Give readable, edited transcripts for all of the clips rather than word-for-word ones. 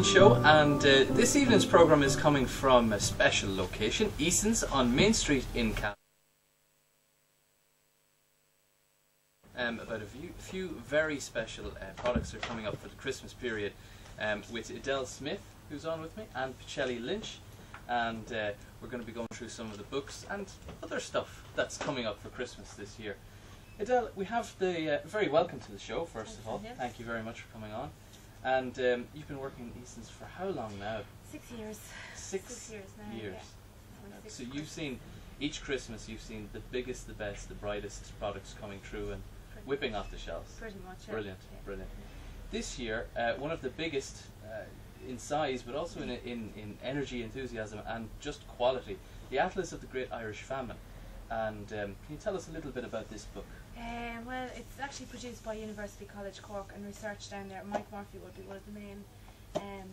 evening show, and this evening's programme is coming from a special location, EASON's on Main Street in Cavan. About a few very special products are coming up for the Christmas period with Edel Smith, who's on with me, and Pacelli Lynch, and we're going to be going through some of the books and other stuff that's coming up for Christmas this year. Edel, we have the very welcome to the show, first of all. Thank you very much for coming on. And you've been working in EASON's for how long now? 6 years. 6 years now. years. Yeah. So you've seen, each Christmas you've seen the biggest, the best, the brightest products coming through and whipping off the shelves. Pretty much, yeah. Brilliant, yeah. brilliant. This year, one of the biggest in size, but also in energy, enthusiasm and just quality, the Atlas of the Great Irish Famine. And can you tell us a little bit about this book? Well, it's actually produced by University College Cork and research down there. Mike Murphy would be one of the main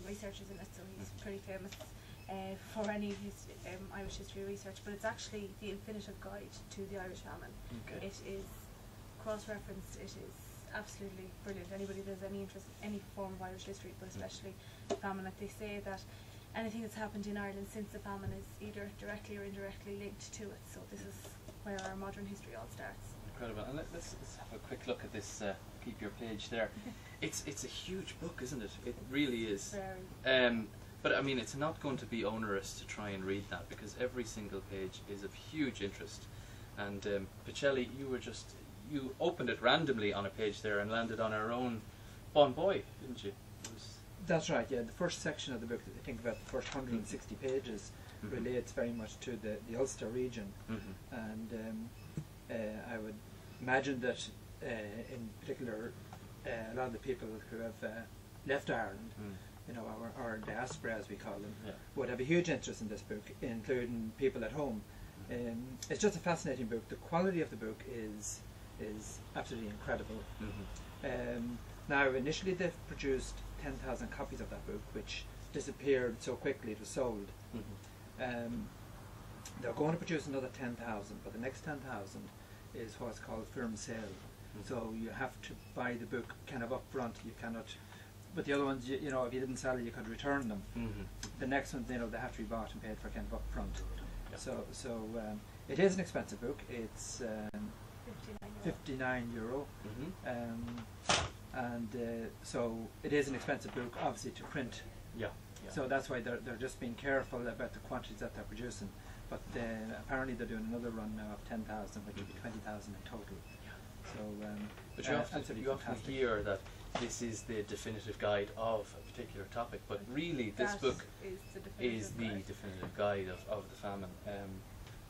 researchers in it, so he's pretty famous for any Irish history research. But it's actually the definitive guide to the Irish famine. Okay. It is cross-referenced. It is absolutely brilliant. Anybody that has any interest in any form of Irish history, but especially famine, like they say that anything that's happened in Ireland since the famine is either directly or indirectly linked to it. So this is where our modern history all starts. Incredible. And let's have a quick look at this. Keep your page there. It's a huge book, isn't it? It really is. Very. But I mean, it's not going to be onerous to try and read that, because every single page is of huge interest. And Pacelli, you opened it randomly on a page there and landed on our own Bon Boy, didn't you? That's right, yeah. The first section of the book, I think about the first 160 pages, relates very much to the Ulster region. And I would imagine that in particular a lot of the people who have left Ireland, you know, our diaspora as we call them, would have a huge interest in this book, including people at home. It's just a fascinating book. The quality of the book is absolutely incredible. Now initially they've produced 10,000 copies of that book, which disappeared so quickly it was sold. They're going to produce another 10,000, but the next 10,000 is what's called firm sale. So you have to buy the book kind of up front. You cannot, but the other ones, you know, if you didn't sell it, you could return them. The next ones, you know, they have to be bought and paid for kind of up front. So it is an expensive book. It's €59. So it is an expensive book, obviously, to print. So that's why they're just being careful about the quantities that they're producing. But apparently they're doing another run now of 10,000, which will be 20,000 in total. So, but you often hear that this is the definitive guide of a particular topic, but really this book is the definitive guide of the famine.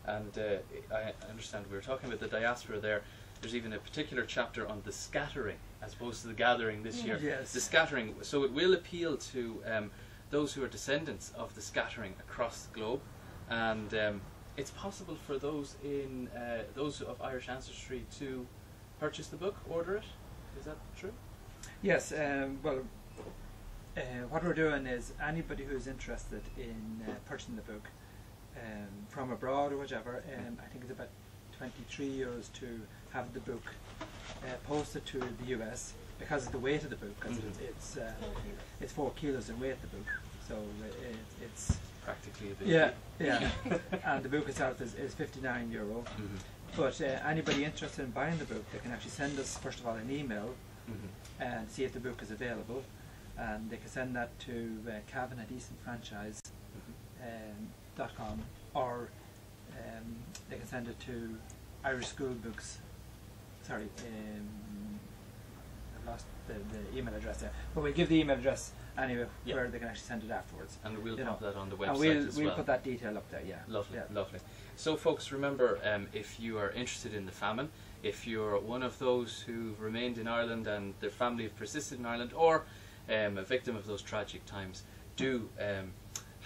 I understand we were talking about the diaspora there. There's even a particular chapter on the scattering as opposed to the gathering this year. Yes. The scattering, so it will appeal to those who are descendants of the scattering across the globe, and it's possible for those of Irish ancestry to purchase the book, order it. Is that true? Yes. Well, what we're doing is anybody who's interested in purchasing the book from abroad or whichever, I think it's about €23 to have the book posted to the US because of the weight of the book. Because it's 4 kilos in weight, the book. So it's practically a big and the book itself is €59. But anybody interested in buying the book, they can actually send us first of all an email and see if the book is available, and they can send that to Cavan at EASONfranchise.com, or they can send it to Irish School Books. Sorry, I've lost the email address there, but we'll give the email address anyway where they can actually send it afterwards. And we'll pop that on the website and we'll put that detail up there, Lovely, lovely. So folks, remember, if you are interested in the famine, if you're one of those who've remained in Ireland and their family have persisted in Ireland, or a victim of those tragic times, do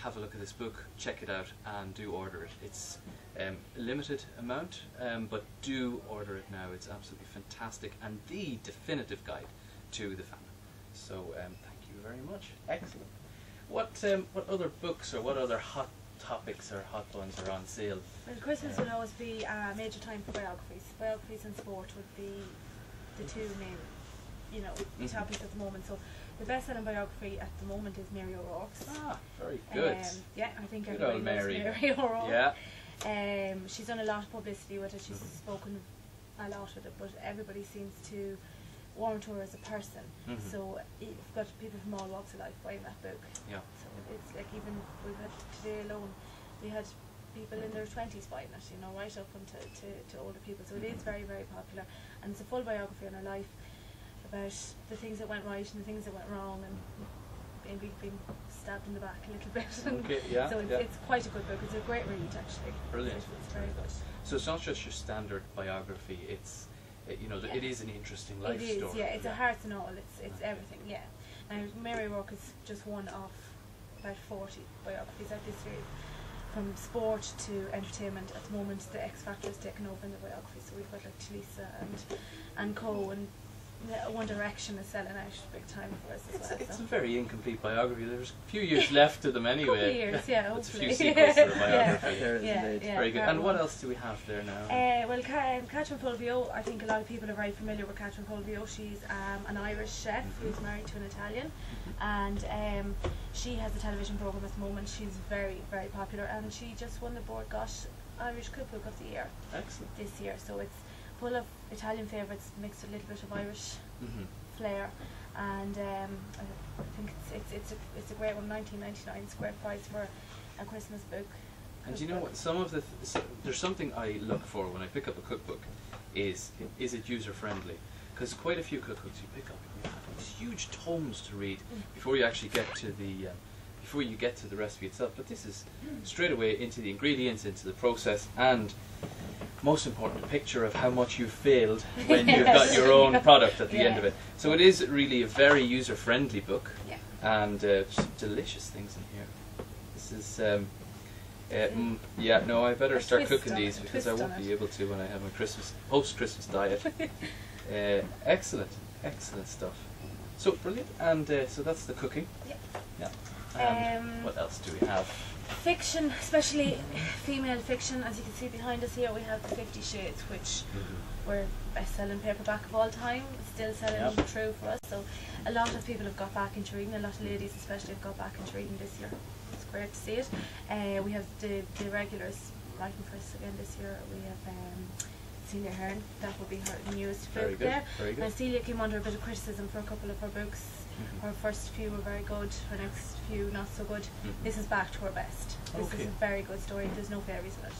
have a look at this book, check it out, and do order it. It's a limited amount, but do order it now. It's absolutely fantastic and the definitive guide to the famine. So thank you very much. Excellent. What other books or what other hot topics or hot ones are on sale? Well, Christmas will always be a major time for biographies. Biographies and sport would be the two main, you know, topics at the moment. So the best-selling biography at the moment is Mary O'Rourke's. Ah, very good. Yeah, I think Good everybody old knows Mary. Mary O'Rourke. Yeah. She's done a lot of publicity with it. She's spoken a lot with it, but everybody seems to warm to her as a person. So you've got people from all walks of life buying that book. Yeah. So it's like, even we've had today alone, we had people in their 20s buying it, you know, right up until to older people. So it is very, very popular, and it's a full biography on her life, about the things that went right and the things that went wrong, and maybe being stabbed in the back a little bit. Okay, yeah. So it's quite a good book. It's a great read, actually. Brilliant. It's very good. So it's not just your standard biography, it's, you know, it is an interesting life it is, story. yeah. It's a heart and all. It's everything, yeah. Now, Mary O'Rourke is just one of about 40 biographies at this rate. From sport to entertainment, at the moment the X Factor is taken over in the biography, so we've got like Talisa and Co, and One Direction is selling out big time for us as well. It's a very incomplete biography. There's a few years left to them anyway. Couple of years, yeah, It's a hopefully. few sequels to the biography. There is indeed. Yeah, Very good. And what else do we have there now? Well, Catherine Fulvio, I think a lot of people are very familiar with Catherine Fulvio. She's an Irish chef who's married to an Italian, and she has a television programme at the moment. She's very, very popular, and she just won the Board Gosh Irish Cookbook of the Year. Excellent. This year, so it's full of Italian favourites mixed with a little bit of Irish flair, and I think it's a great one. 19.99 square price for a Christmas book. And do you know what? Some of the there's something I look for when I pick up a cookbook, is it user friendly? Because quite a few cookbooks you pick up, and you have these huge tomes to read before you actually get to the recipe itself. But this is straight away into the ingredients, into the process, and most important, a picture of how much you've failed when you've got your own product at the end of it. So it is really a very user friendly book, and some delicious things in here. This is. I better start cooking these, because I won't be able to when I have my post-Christmas diet. Excellent stuff. So brilliant, and so that's the cooking. Yeah. And what else do we have? Fiction, especially female fiction. As you can see behind us here, we have the 50 Shades, which were best-selling paperback of all time. It's still selling true for us. So a lot of people have got back into reading. A lot of ladies, especially, have got back into reading this year. It's great to see it. We have the regulars writing for us again this year. We have Celia Hearn. That will be her newest book there. Very good. And Celia came under a bit of criticism for a couple of her books. Her first few were very good, her next few not so good. This is back to her best. This is a very good story. There's no fairies in it.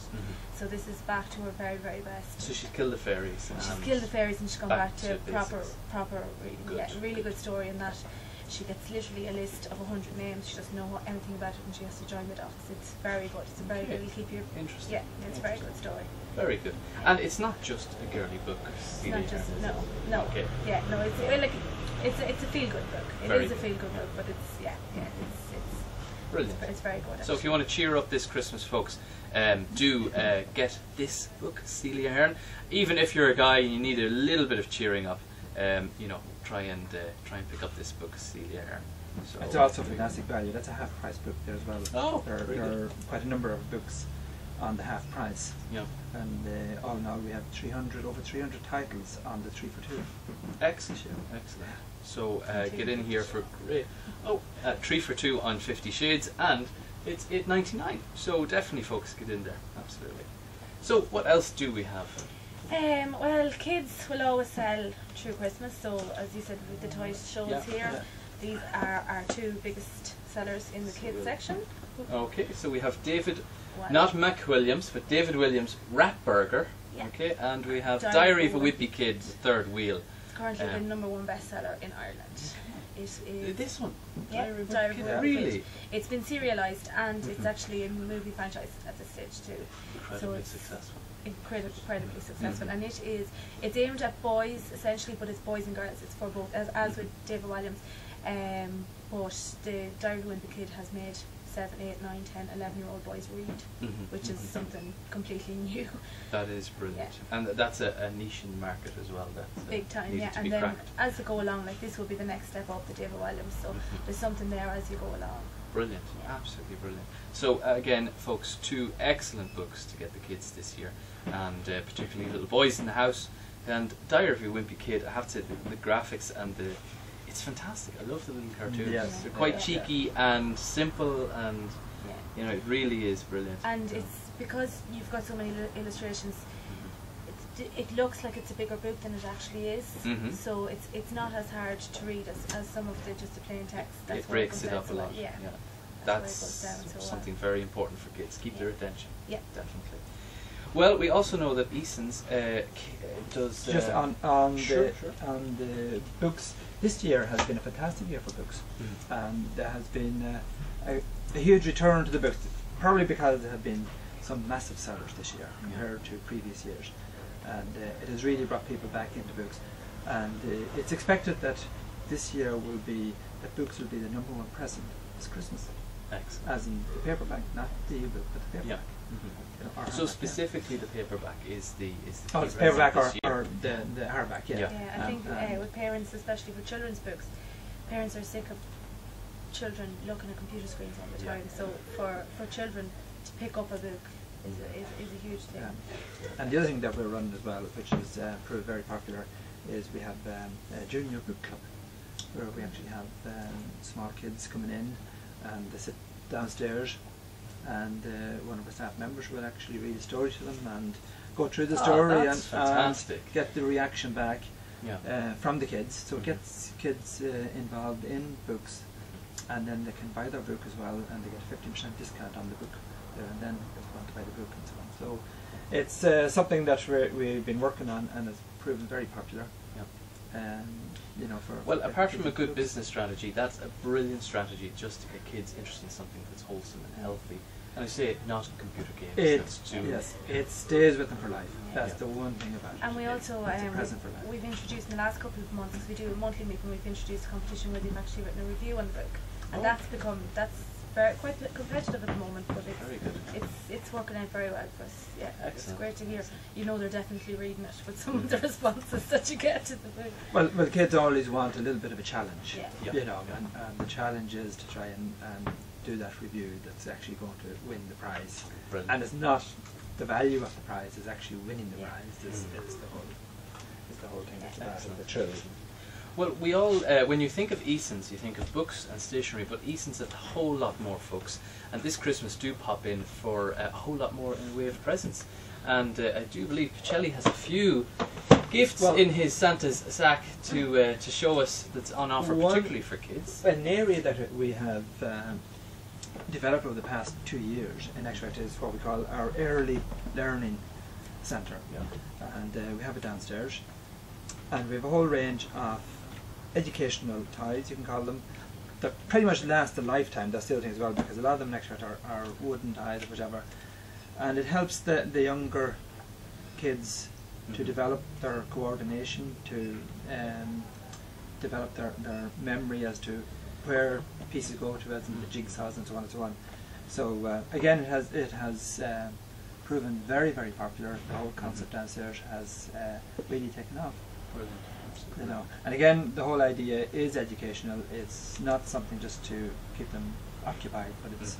So this is back to her very, very best. So she's killed the fairies. She's killed the fairies and she's gone back to basics. proper reading. Yeah, really good story in that she gets literally a list of 100 names. She doesn't know anything about it and she has to join the dots. It's very good. It's a very good. It'll keep you. Interesting. Yeah, it's a very good story. Very good. And it's not just a girly book. It's not just no. Okay. Yeah, no. It's a feel good book. It Very is a good. feel good book, but it's Brilliant. It's very good. So if you want to cheer up this Christmas, folks, do get this book, Celia Hearn. Even if you're a guy and you need a little bit of cheering up, try and pick up this book, Celia Hearn. So it's also fantastic value. That's a half price book there as well. Oh, there are quite a number of books on the half price. Yeah. And all in all, we have over 300 titles on the 3 for 2. Excellent. So get in here for great. 3 for 2 on 50 Shades, and it's $8.99. So definitely, folks, get in there. Absolutely. So what else do we have? Well, kids will always sell through Christmas. So as you said, with the toy shows here, these are our two biggest sellers in the kids section. Okay, so we have David, not McWilliams, but David Williams Rat Burger. Yeah. Okay, and we have Diary of a Wimpy Kid, Third Wheel. It's currently the #1 bestseller in Ireland. It is this one. Yeah, Diary of a Wimpy Kid. Really? It's been serialised and it's actually a movie franchise at this stage too. Incredibly successful. Incredibly successful, and it's aimed at boys essentially, but it's boys and girls. It's for both, as with David Williams. But the Diary of a Wimpy Kid has made 7, 8, 9, 10, 11-year-old boys read, which is something completely new. That is brilliant, and that's a niche in the market as well. That's big time, yeah. And then as they go along, like this will be the next step up, the David Williams. So there's something there as you go along. Brilliant, absolutely brilliant. So again, folks, 2 excellent books to get the kids this year, and particularly little boys in the house. And Diary of a Wimpy Kid, I have to say, the graphics and It's fantastic. I love the little cartoons. Yes. They're quite cheeky and simple, and you know, it really is brilliant. And it's because you've got so many illustrations. It looks like it's a bigger book than it actually is. So it's not as hard to read as some of the just the plain text. That's It breaks why it up a lot. Yeah. That's something very important for kids. Keep their attention. Yeah, definitely. Well, we also know that EASON's does just on the books. This year has been a fantastic year for books, and there has been a huge return to the books. Probably because there have been some massive sellers this year compared to previous years, and it has really brought people back into books. And it's expected that this year will be that books will be the #1 present this Christmas. Excellent. As in the paperback, not the e-book, but the paperback. You know, so specifically, the paperback is the it's paperback or the hardback. Yeah. I think with parents, especially with children's books, parents are sick of children looking at computer screens all the time. So for children to pick up a book is a huge thing. And the other thing that we're running as well, which has proved very popular, is we have a junior book club where we actually have small kids coming in, and they sit downstairs, and one of our staff members will actually read a story to them and go through the story and get the reaction back from the kids. So it gets kids involved in books, and then they can buy their book as well, and they get a 15% discount on the book there and then if they want to buy the book and so on. So it's something that we've been working on, and it's proven very popular. You know, apart from a good business strategy, that's a brilliant strategy just to get kids interested in something that's wholesome and healthy. And I say not computer games. It stays with them for life. That's the one thing about it. And we also we've introduced in the last couple of months, we do a monthly meeting, we've introduced a competition where they've actually written a review on the book, and that's quite competitive at the moment, but it's working out very well for us. Yeah, it's great to hear. You know, they're definitely reading it with some of the responses that you get to the book. Well, kids always want a little bit of a challenge. You know, and the challenge is to try and do that review that's actually going to win the prize. Brilliant. And it's not the value of the prize; it's actually winning the prize. It's the whole thing. It's about the thrill. Well, we all, when you think of EASON's, you think of books and stationery, but EASON's a whole lot more, folks. And this Christmas, do pop in for a whole lot more in the way of presents. And I do believe Pacelli has a few gifts in his Santa's sack to show us that's on offer, particularly for kids. An area that we have developed over the past 2 years, in actual fact, is what we call our early learning centre. And we have it downstairs. And we have a whole range of educational toys, you can call them, that pretty much last a lifetime. That's the other thing as well, because a lot of them actually are wooden toys or whatever, and it helps the younger kids to develop their coordination, to develop their memory as to where pieces go to, as in the jigsaws and so on and so on. So again, it has proven very, very popular. The whole concept downstairs has really taken off. You know, and again, the whole idea is educational. It's not something just to keep them occupied, but it's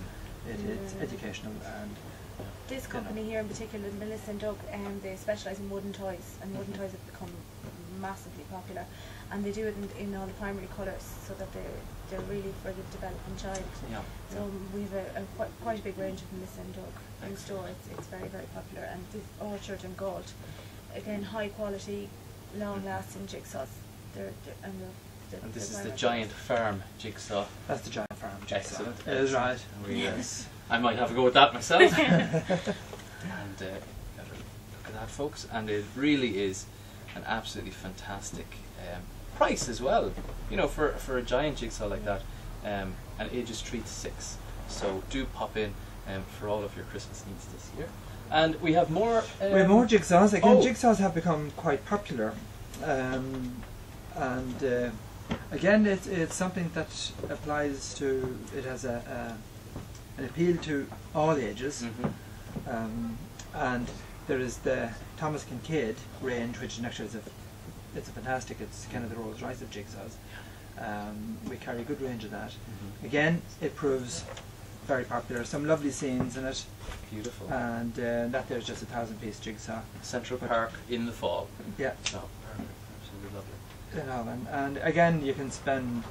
educational. And this company here in particular, Melissa and Doug, they specialise in wooden toys, and wooden toys have become massively popular, and they do it in all the primary colours, so that they're really for the developing child. So we've quite a big range of Melissa and Doug in store. It's very, very popular, and this orchard and gold, again, high quality, long-lasting jigsaws. And this is the Giant Farm jigsaw. That's the Giant Farm jigsaw. Excellent. It is right. Yes. I might have a go at that myself. And look at that, folks. And it really is an absolutely fantastic price as well. You know, for a giant jigsaw like that, and ages 3 to 6. So do pop in for all of your Christmas needs this year. And we have more. We have more jigsaws. Again, jigsaws have become quite popular, and again, it's something that applies to. It has an appeal to all ages, and there is the Thomas Kincaid range, which actually it's a fantastic. It's kind of the Rolls Royce of jigsaws. We carry a good range of that. Again, it proves very popular. Some lovely scenes in it. Beautiful. And that there's just a 1,000-piece jigsaw. Central Park in the fall. Yeah. Oh, perfect. Absolutely lovely. You know, and again, you can spend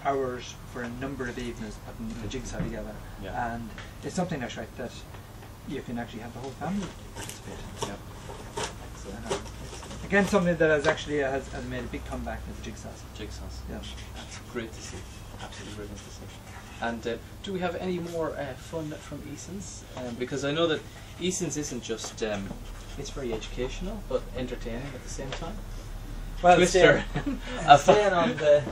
hours for a number of evenings putting the jigsaw together, and it's something that's right that you can actually have the whole family participate in. Excellent. Again, something that has made a big comeback is jigsaws. Jigsaws. Yeah. That's great to see. Absolutely brilliant to see. And do we have any more fun from EASON's? Because I know that EASON's isn't just it's very educational but entertaining at the same time. Well, Twister. Staying on the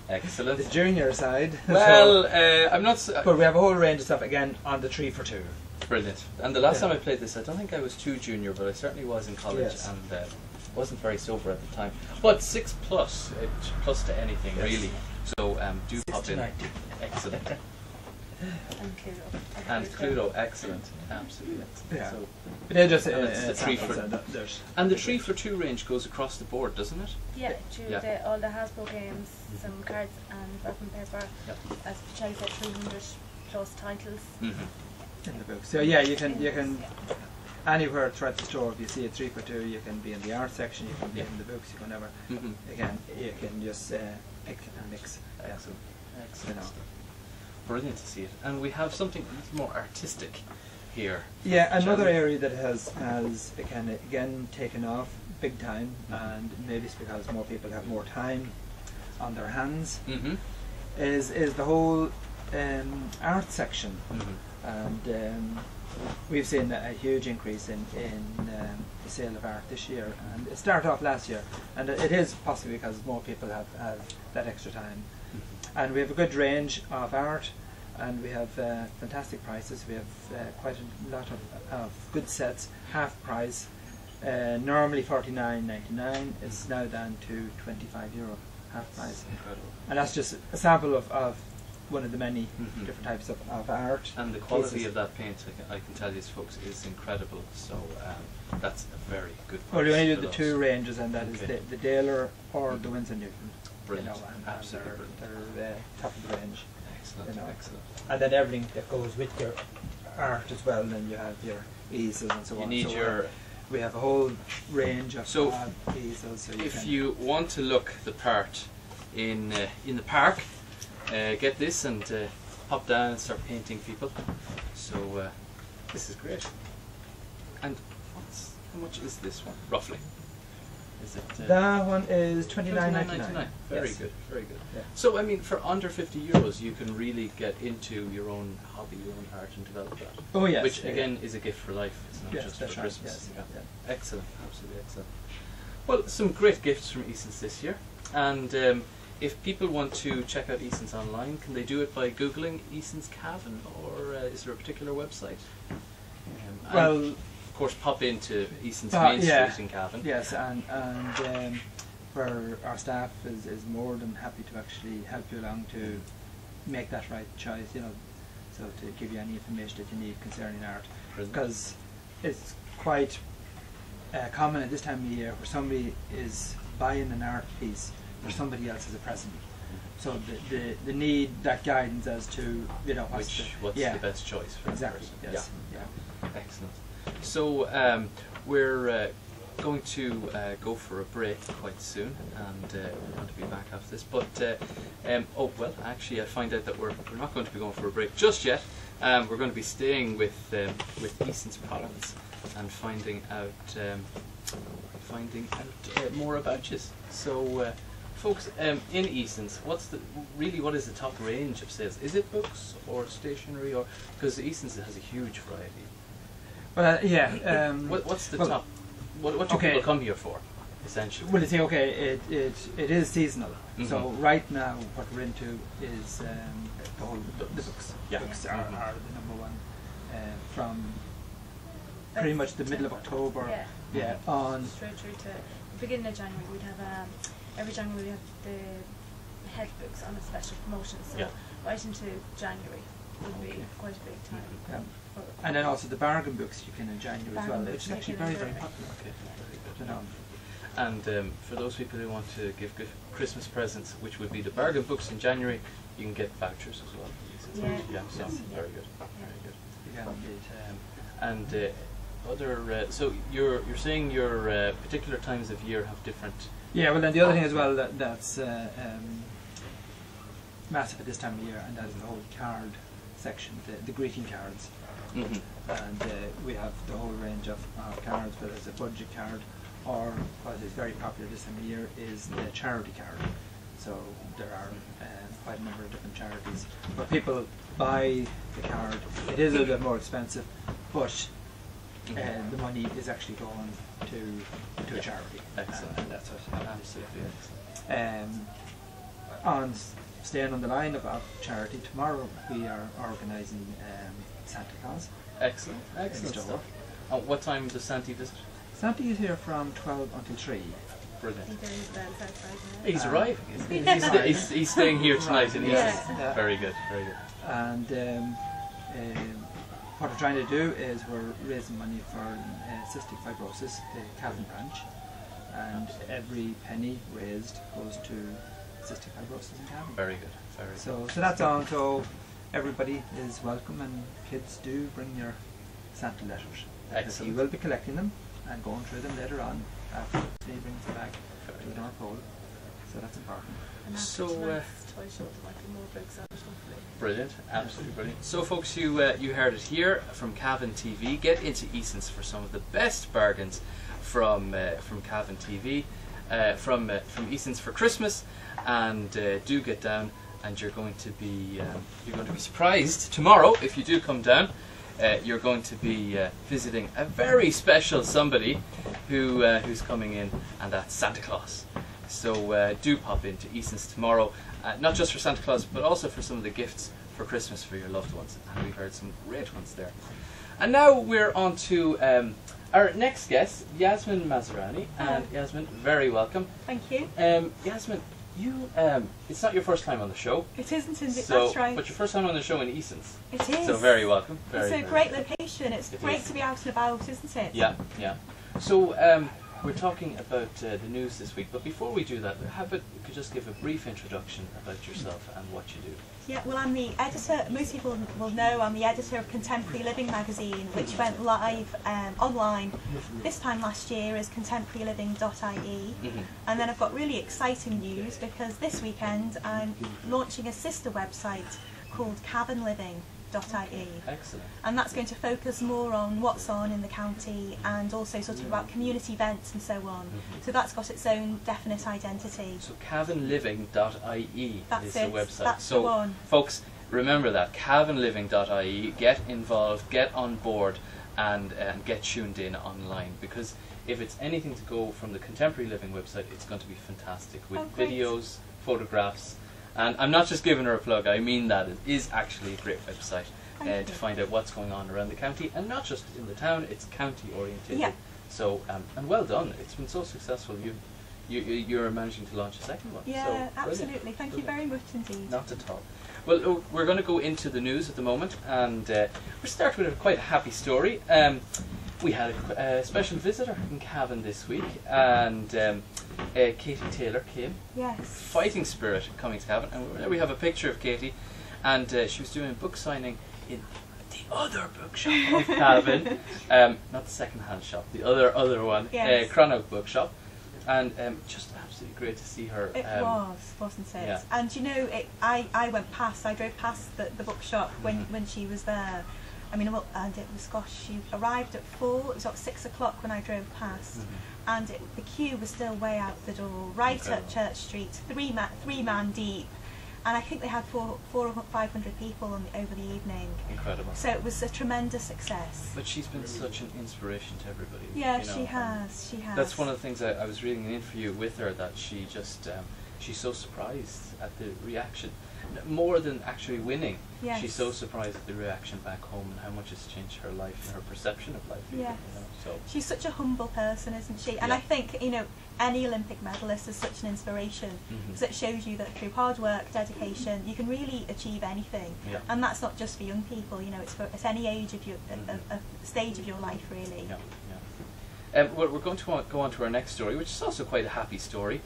Excellent. the junior side. Well, I'm not. But we have a whole range of stuff again on the 3 for 2. Brilliant. And the last time I played this, I don't think I was too junior, but I certainly was in college, and wasn't very sober at the time. But 6 plus, plus to anything really. So do pop in. Excellent. And Cluedo, excellent, absolutely excellent. Yeah. So, but they're just the 3 for and the 3 for 2 range goes across the board, doesn't it? Yeah, through all the Hasbro games, some cards and wrapping paper. As Pacelli said, 300 plus titles. In the book. So yeah, you can anywhere throughout the store, if you see a 3 for 2, you can be in the art section, you can be in the books, you can never. Again, you can just pick and mix. Excellent. Excellent. You know. Brilliant to see it. And we have something a little more artistic here. Yeah, another area that has again taken off big time, and maybe it's because more people have more time on their hands, is the whole art section. And we've seen a huge increase in the sale of art this year, and it started off last year, and it is possibly because more people have that extra time. And we have a good range of art, and we have fantastic prices. We have quite a lot of good sets, half price. Normally $49.99, it's now down to €25, half price. Incredible. And that's just a sample of one of the many different types of art. And the quality of that paint, I can tell you folks, is incredible. So that's a very good price. Well, we only do the 2 ranges, and that is the Daler or the Winsor Newton. Brilliant. You know, and absolutely brilliant. They're top of the range. Excellent, you know. excellent. And then everything that goes with your art as well, and then you have your easels and so on. You need so your... We have a whole range of so easels. So if you want to look the part in the park, get this and pop down and start painting people. So this is great. And how much is this one, roughly? Is it, that one is $29.99. Very yes. good, very good. Yeah. So I mean, for under €50, you can really get into your own hobby, your own art, and develop that. Oh yes. Which again is a gift for life. It's not just for Christmas. Yes, yeah. Excellent, absolutely excellent. Well, some great gifts from EASON's this year, and if people want to check out EASON's online, can they do it by googling EASON's Cavan, or is there a particular website? Well, of course, pop into EASON's Main Street in Cavan. Yes, and where our staff is more than happy to actually help you along to make that right choice, you know, so to give you any information that you need concerning art. Because it's quite common at this time of year where somebody is buying an art piece for somebody else as a present. So the need that guidance as to, you know, what's the best choice for exactly. That person. Yes. Yeah. Excellent. So we're going to go for a break quite soon, and we're going to be back after this. But oh well, actually, I find out that we're not going to be going for a break just yet. We're going to be staying with EASON's products and finding out more about you. So. Folks, in EASON's, what is the top range of sales? Is it books or stationery, or because EASON's has a huge variety? Well, yeah. What's the top? What do people come here for, essentially? Well, it's okay. It is seasonal. So right now, what we're into is the books. Yeah. Books are the number one from pretty much the middle of October. Yeah. On straight through to the beginning of January. We'd have every January we have the head books on a special promotion, so right into January would be quite a big time. And then also the bargain books you can in January as well, which is actually very, very popular. Okay, very good. You know. And for those people who want to give Christmas presents, which would be the bargain books in January, you can get vouchers as well. Yeah. So very good. Very good. Yeah, indeed. And other? So you're saying your particular times of year have different. Yeah, well, then the other thing as well that's massive at this time of year, and that is the whole card section, the greeting cards. And we have the whole range of cards, whether it's a budget card or what is very popular this time of year is the charity card. So there are quite a number of different charities where people buy the card. It is a little bit more expensive, but the money is actually going to a charity. Excellent. And that's what Absolutely excellent. On staying on the line about charity, tomorrow we are organising Santa Claus. Excellent. Excellent store. stuff. And what time does Santi visit? Santa is here from 12 until 3. Brilliant. He's He's arriving. He's staying here tonight in Yeah. Easton. Yeah. Very good. Very good. And what we're trying to do is we're raising money for cystic fibrosis, the Cavan branch, and every penny raised goes to cystic fibrosis in Cavan. Very good. Very good. So that's on. So everybody is welcome, and kids do bring your Santa letters. Excellent. You will be collecting them and going through them later on after he brings them back to the North Pole. So that's important. So, toy shop, there might be more books out, hopefully. Brilliant, absolutely brilliant. So folks, you heard it here from Cavan TV. Get into EASON's for some of the best bargains from Cavan TV, from EASON's for Christmas, and do get down. And you're going to be surprised tomorrow if you do come down. You're going to be visiting a very special somebody who's coming in, and that's Santa Claus. So do pop into EASON's tomorrow, not just for Santa Claus, but also for some of the gifts for Christmas for your loved ones. And we heard some great ones there. And now we're on to our next guest, Yasmin Maassarani. And Yasmin, very welcome. Thank you. Yasmin, you it's not your first time on the show. It isn't, is it? So, That's right. but your first time on the show in EASON's. It is. So very welcome. It's a great location. It's It great is. to be out and about, isn't it? Yeah, yeah. So we're talking about the news this week, but before we do that, how about you could just give a brief introduction about yourself and what you do. Yeah, well, I'm the editor, most people will know, I'm the editor of Contemporary Living magazine, which went live online this time last year as contemporaryliving.ie. And then I've got really exciting news because this weekend I'm launching a sister website called cavanliving.ie. Excellent. And that's going to focus more on what's on in the county and also sort of about community events and so on. So that's got its own definite identity. So cavanliving.ie That's is the it. website. That's so the one. folks, remember that, cavanliving.ie, get involved, get on board, and get tuned in online, because if it's anything to go from the Contemporary Living website, it's going to be fantastic with great. videos, photographs. And I'm not just giving her a plug, I mean that. It is actually a great website Thank to you. find out what's going on around the county, and not just in the town, it's county oriented. Yeah. So, and well done, it's been so successful. You're managing to launch a second one. Yeah, so, brilliant. absolutely. Thank you very much indeed. Not at all. Well, we're going to go into the news at the moment, and we'll start with quite a happy story. We had a special visitor in Cavan this week, and Katie Taylor came. Yes. Fighting spirit coming to Cavan, and there we have a picture of Katie, and she was doing a book signing in the other bookshop of Cavan, not the second-hand shop, the other one, Yes. Cronach Bookshop, and just absolutely great to see her. It wasn't it? yeah. And you know, I went past, I drove past the bookshop when she was there. I mean, well, and it was, gosh, she arrived at 4, it was about 6 o'clock when I drove past, and the queue was still way out the door, right Incredible. up Church Street, three man deep, and I think they had 400 or 500 people over the evening. Incredible. So it was a tremendous success. But she's been such an inspiration to everybody. Yeah, you know, she has. She has. That's one of the things I was reading an interview with her, that she just she's so surprised at the reaction, more than actually winning. Yes. She's so surprised at the reaction back home and how much it's changed her life and her perception of life. even, Yes. you know, so She's such a humble person, isn't she? And Yeah. I think, you know, any Olympic medalist is such an inspiration, because it shows you that through hard work, dedication, you can really achieve anything. Yeah. And that's not just for young people, you know, it's for at any age of your a stage of your life, really. Yeah, yeah. Well, we're going to go on to our next story, which is also quite a happy story.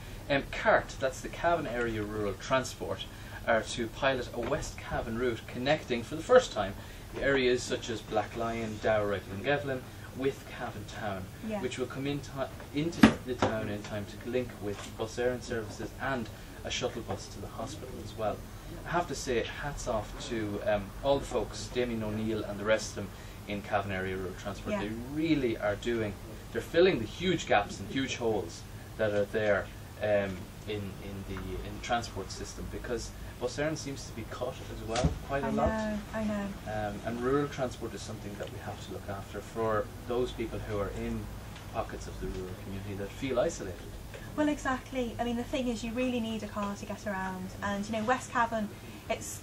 CART, that's the Cavan Area Rural Transport, are to pilot a West Cavan route connecting for the first time areas such as Black Lion, Dowright and Gevlin with Cavan Town, Yeah. which will come into the town in time to link with bus Éireann services and a shuttle bus to the hospital as well. I have to say, hats off to all the folks, Damien O'Neill and the rest of them in Cavan Area Rural Transport. Yeah. They really are they're filling the huge gaps and huge holes that are there in the transport system, because bus Éireann seems to be cut as well quite a lot. I know. And rural transport is something that we have to look after for those people who are in pockets of the rural community that feel isolated. Well, exactly. I mean, the thing is, you really need a car to get around, and you know, West Cavan, it's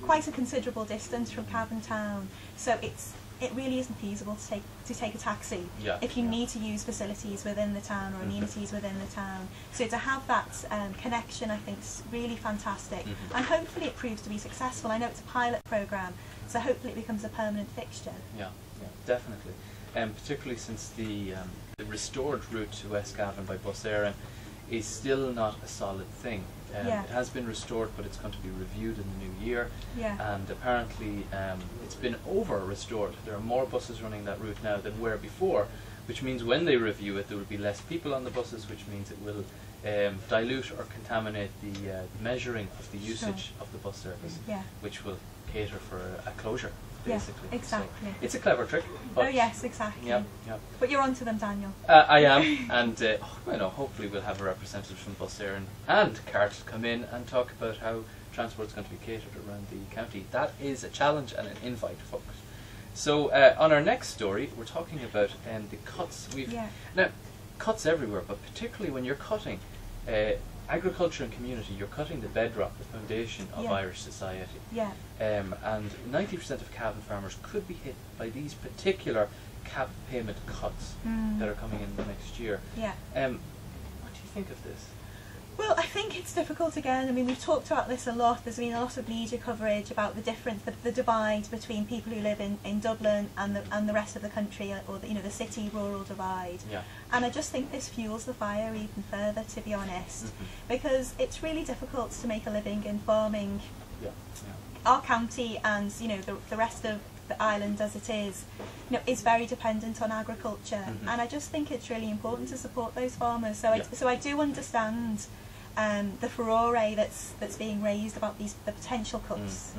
quite a considerable distance from Cavan Town, so it really isn't feasible to take a taxi if you need to use facilities within the town or amenities within the town. So to have that connection, I think, is really fantastic, and hopefully it proves to be successful. I know it's a pilot programme, so hopefully it becomes a permanent fixture. Yeah, definitely. Particularly since the restored route to West Cavan by bus Éireann is still not a solid thing. It has been restored, but it's going to be reviewed in the new year. And apparently it's been over-restored. There are more buses running that route now than were before, which means when they review it, there will be less people on the buses, which means it will dilute or contaminate the measuring of the usage of the bus service, which will cater for a closure, basically. Yeah, exactly. So it's a clever trick. Oh yes, exactly. Yeah. But you're on to them, Daniel. I am, and hopefully we'll have a representative from bus Éireann and CART come in and talk about how transport's going to be catered around the county. That is a challenge and an invite, folks. So on our next story, we're talking about the cuts. Now, cuts everywhere, but particularly when you're cutting agriculture and community, you're cutting the bedrock, the foundation of Irish society. And 90% of Cavan farmers could be hit by these particular cap payment cuts that are coming in the next year. What do you think of this? Well, I think it's difficult again. I mean, we've talked about this a lot. There's been a lot of media coverage about the difference, the divide between people who live in Dublin and the rest of the country, or the city-rural divide. And I just think this fuels the fire even further, to be honest, because it's really difficult to make a living in farming. Our county and the rest of the island as it is, is very dependent on agriculture, and I just think it's really important to support those farmers. So I do understand the furore that's being raised about the potential cuts.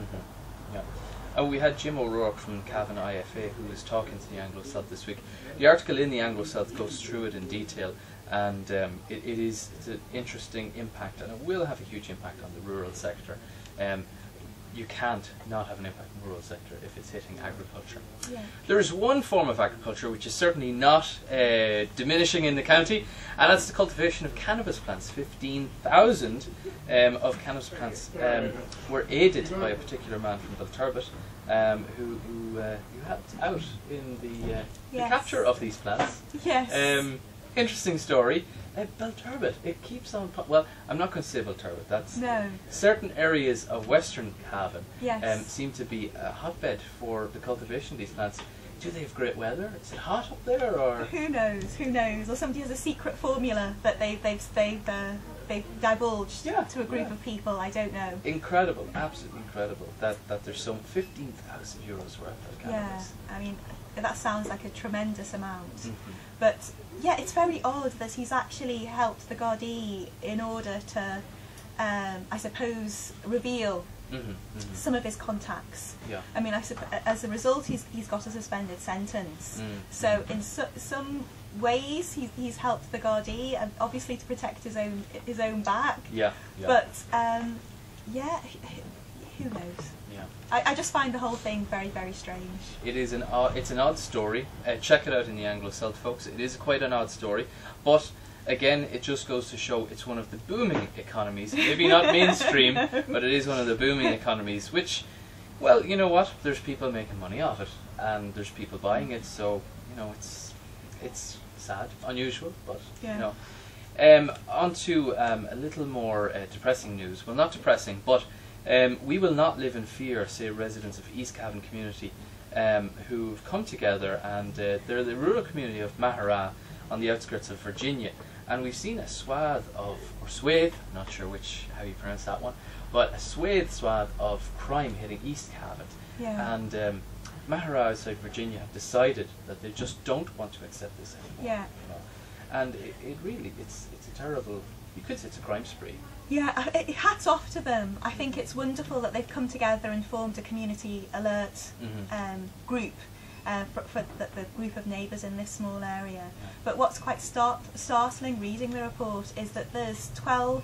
And we had Jim O'Rourke from Cavan IFA who was talking to the Anglo Celt this week. The article in the Anglo Celt goes through it in detail, and it's an interesting impact, and it will have a huge impact on the rural sector. You can't not have an impact on the rural sector if it's hitting agriculture. There is one form of agriculture which is certainly not diminishing in the county, and that's the cultivation of cannabis plants. 15,000 of cannabis plants were aided by a particular man from Belturbet who helped out in the capture of these plants. Interesting story. Belturbet, it keeps on. Well, I'm not going to say Belturbet. That's certain areas of Western Cavan seem to be a hotbed for the cultivation of these plants. Do they have great weather? Is it hot up there, or who knows? Who knows? Or somebody has a secret formula that they've divulged to a group of people. I don't know. Incredible, absolutely incredible. That there's some 15,000 euros worth of cannabis. I mean, that sounds like a tremendous amount. But it's very odd that he's actually helped the Gardaí in order to, I suppose, reveal some of his contacts. I mean, as a result, he's got a suspended sentence. So in some ways, he's helped the Gardaí, obviously to protect his own back. But who knows? I just find the whole thing very, very strange. It's an odd story. Check it out in the Anglo Celt, folks. It is quite an odd story, but again, it just goes to show it's one of the booming economies. Maybe not mainstream, but it is one of the booming economies. Which, well, you know what? There's people making money off it, and there's people buying it. So it's sad, unusual, but on to a little more depressing news. Well, not depressing, but. We will not live in fear, say residents of East Cavan community who've come together, and they're the rural community of Mahara on the outskirts of Virginia, and we've seen a swathe of, or swathe, I'm not sure how you pronounce that one, but a swathe of crime hitting East Cavan. And Mahara outside Virginia have decided that they just don't want to accept this anymore. Yeah. You know? And it really, it's a terrible, you could say it's a crime spree. Yeah, hats off to them. I think it's wonderful that they've come together and formed a community alert group for the group of neighbours in this small area. Yeah. But what's quite startling reading the report is that there's 12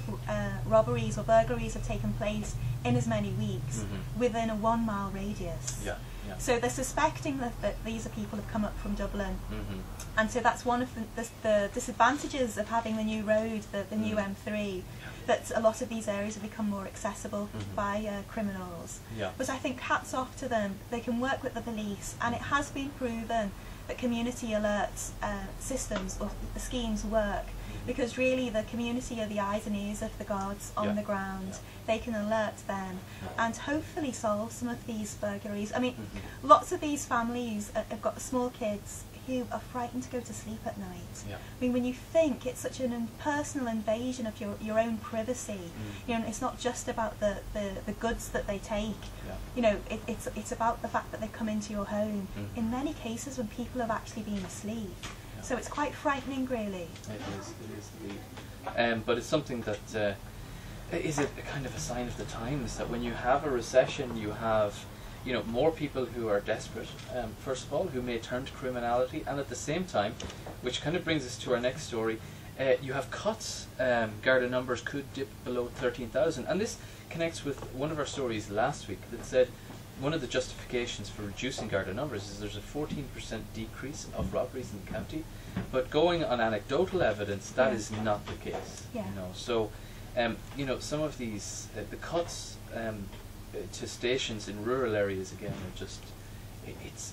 robberies or burglaries have taken place in as many weeks within a 1 mile radius. Yeah. Yeah. So they're suspecting that these are people who've come up from Dublin. And so that's one of the disadvantages of having the new road, the new M3, that a lot of these areas have become more accessible by criminals. Yeah. But I think hats off to them. They can work with the police, and it has been proven that community alert systems or schemes work, because really the community are the eyes and ears of the guards on the ground. They can alert them and hopefully solve some of these burglaries. I mean, lots of these families have got small kids who are frightened to go to sleep at night. Yeah. I mean, when you think it's such an impersonal invasion of your own privacy, you know, it's not just about the goods that they take. Yeah. You know, it's about the fact that they come into your home in many cases when people have actually been asleep. Yeah. So it's quite frightening, really. It is indeed. But it's something that is a kind of a sign of the times, that when you have a recession, you have, you know, more people who are desperate, first of all, who may turn to criminality, and at the same time, which kind of brings us to our next story, you have cuts. Garda numbers could dip below 13,000, and this connects with one of our stories last week that said one of the justifications for reducing Garda numbers is there's a 14% decrease of robberies in the county, but going on anecdotal evidence, that is not the case. Yeah. You know, so you know, some of these the cuts to stations in rural areas again are just,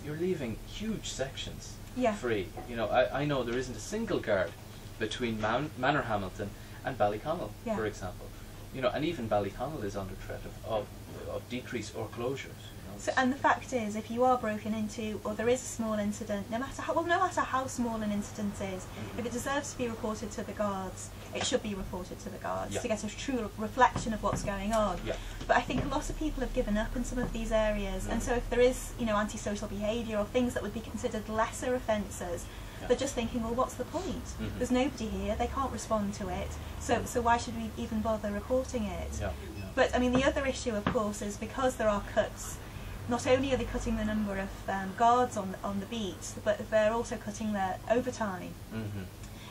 you're leaving huge sections free. You know, I know there isn't a single guard between Manorhamilton and Ballyconnell, for example. You know, and even Ballyconnell is under threat of decrease or closures. You know. So, and the fact is, if you are broken into, or there is a small incident, no matter how small an incident is, if it deserves to be reported to the guards, it should be reported to the guards to get a true reflection of what's going on. Yeah. But I think a lot of people have given up in some of these areas, and so if there is, you know, antisocial behaviour or things that would be considered lesser offences, they're just thinking, well, what's the point? There's nobody here, they can't respond to it, so why should we even bother reporting it? Yeah. But I mean, the other issue, of course, is because there are cuts, not only are they cutting the number of guards on the beat, but they're also cutting their overtime.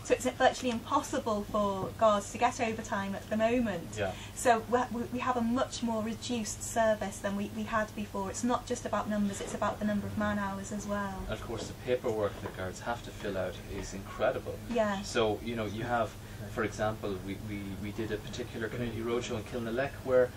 So it's virtually impossible for guards to get overtime at the moment. Yeah. So we have a much more reduced service than we had before. It's not just about numbers, it's about the number of man hours as well. And of course the paperwork that guards have to fill out is incredible. Yeah. So, you know, you have, for example, we did a particular community roadshow in Kilnalek where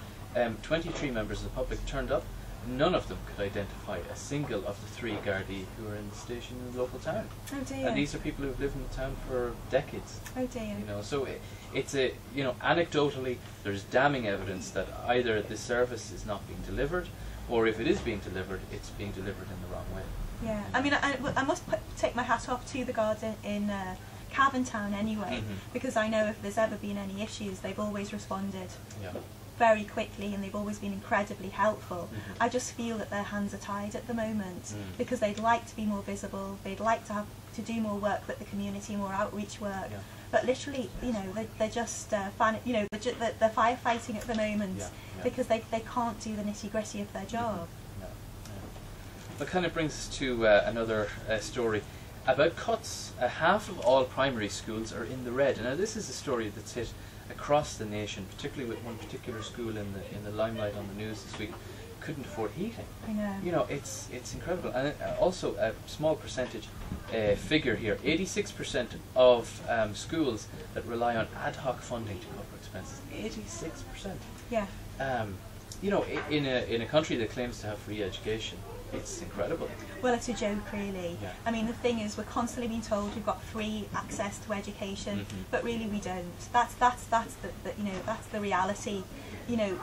23 members of the public turned up. None of them could identify a single of the 3 Gardaí who are in the station in the local town. Oh dear. And these are people who have lived in the town for decades. Oh dear. You know, so it's a, you know, anecdotally, there's damning evidence that either this service is not being delivered, or if it is being delivered, it's being delivered in the wrong way. Yeah. I mean, I must take my hat off to the guards in Cavan Town anyway, because I know if there's ever been any issues, they've always responded. Yeah. Very quickly, and they've always been incredibly helpful. I just feel that their hands are tied at the moment because they'd like to be more visible, they'd like to do more work with the community, more outreach work, but literally, you know, they're just they're firefighting at the moment because they can't do the nitty-gritty of their job. That kind of brings us to another story about cuts. Half of all primary schools are in the red. Now this is a story that's hit across the nation, particularly with one particular school in the limelight on the news this week, couldn't afford heating. I know. You know, it's incredible. And also a small percentage figure here, 86% of schools that rely on ad hoc funding to cover expenses. 86%. Yeah. You know, in a country that claims to have free education, it's incredible. Well, it's a joke, really. Yeah. I mean, the thing is, we're constantly being told we've got free access to education, but really we don't. That's the you know, that's the reality. You know,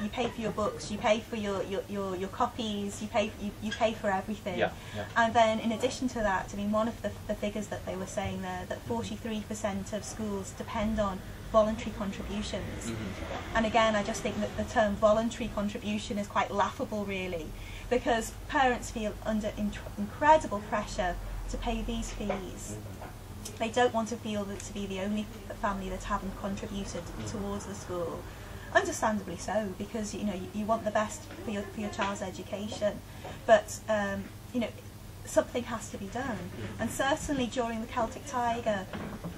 you pay for your books, you pay for your copies, you pay for everything. Yeah. And then in addition to that, I mean, one of the figures that they were saying there, that 43% of schools depend on voluntary contributions. And again, I just think that the term voluntary contribution is quite laughable, really, because parents feel under incredible pressure to pay these fees. They don't want to feel that to be the only family that haven't contributed towards the school. Understandably so, because you want the best for your child's education, but something has to be done. And certainly during the Celtic Tiger,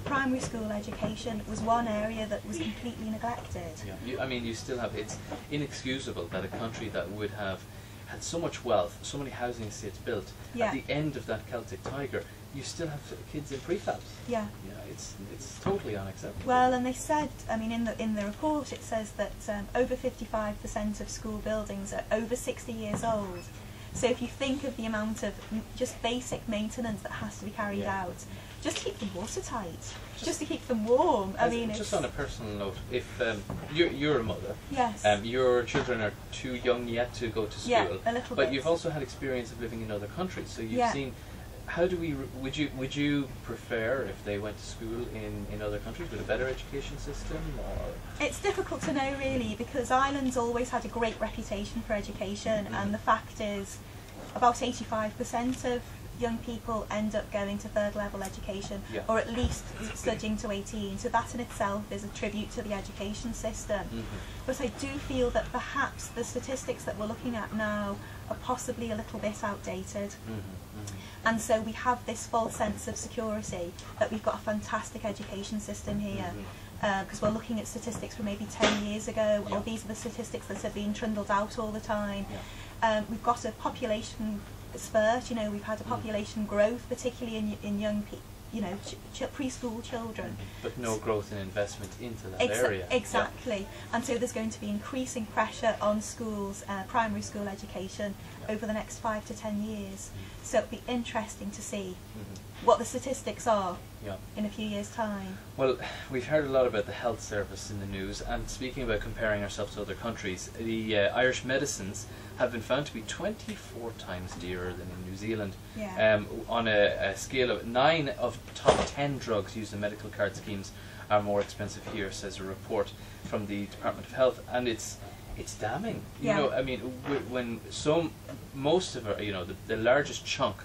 primary school education was one area that was completely neglected. Yeah. You still have, it's inexcusable that a country that would have had so much wealth, so many housing estates built, at the end of that Celtic Tiger, you still have kids in prefabs. Yeah. It's totally unacceptable. Well, and they said, in the report it says that over 55% of school buildings are over 60 years old. So if you think of the amount of just basic maintenance that has to be carried out, just to keep them watertight, just to keep them warm. Just on a personal note, if you're a mother, yes, your children are too young yet to go to school, a little but bit. you've also had experience of living in other countries, so you've seen. How do we? Would you prefer if they went to school in other countries with a better education system, or? It's difficult to know really, because Ireland's always had a great reputation for education, and the fact is, about 85% of young people end up going to third level education, or at least studying to 18. So that in itself is a tribute to the education system. But I do feel that perhaps the statistics that we're looking at now are possibly a little bit outdated. And so we have this false sense of security that we've got a fantastic education system here, because we're looking at statistics from maybe 10 years ago, or these are the statistics that are being trundled out all the time. We've got a population spurt, we've had a population growth, particularly in young people, preschool children. But no growth in investment into that area. Exactly. And so there's going to be increasing pressure on schools, primary school education, over the next 5 to 10 years. So it'll be interesting to see what the statistics are in a few years' time. Well, we've heard a lot about the health service in the news, and speaking about comparing ourselves to other countries, the Irish medicines have been found to be 24 times dearer than in New Zealand. On a scale of 9 of top 10 drugs used in medical card schemes are more expensive here, says a report from the Department of Health, and it's damning. When most of our, the largest chunk